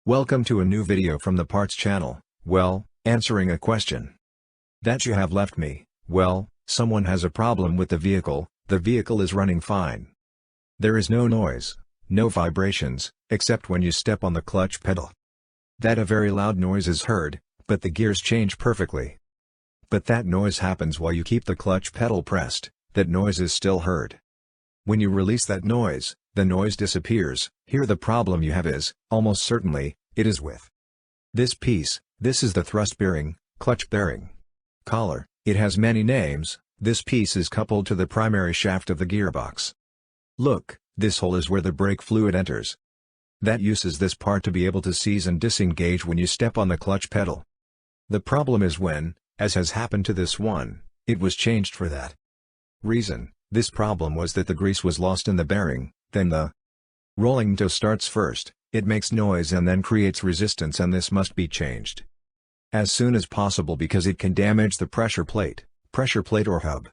Welcome to a new video from the Parts channel. Well, answering a question that you have left me. Well, someone has a problem with the vehicle is running fine. There is no noise, no vibrations, except when you step on the clutch pedal. That a very loud noise is heard, but the gears change perfectly. But that noise happens while you keep the clutch pedal pressed, that noise is still heard. When you release that noise, the noise disappears. Here the problem you have is, almost certainly, it is with this piece. This is the thrust bearing, clutch bearing collar. It has many names. This piece is coupled to the primary shaft of the gearbox. Look, this hole is where the brake fluid enters. That uses this part to be able to seize and disengage when you step on the clutch pedal. The problem is when, as has happened to this one, it was changed for that reason. This problem was that the grease was lost in the bearing, then the rolling toe starts first, it makes noise and then creates resistance, and this must be changed as soon as possible because it can damage the pressure plate or hub.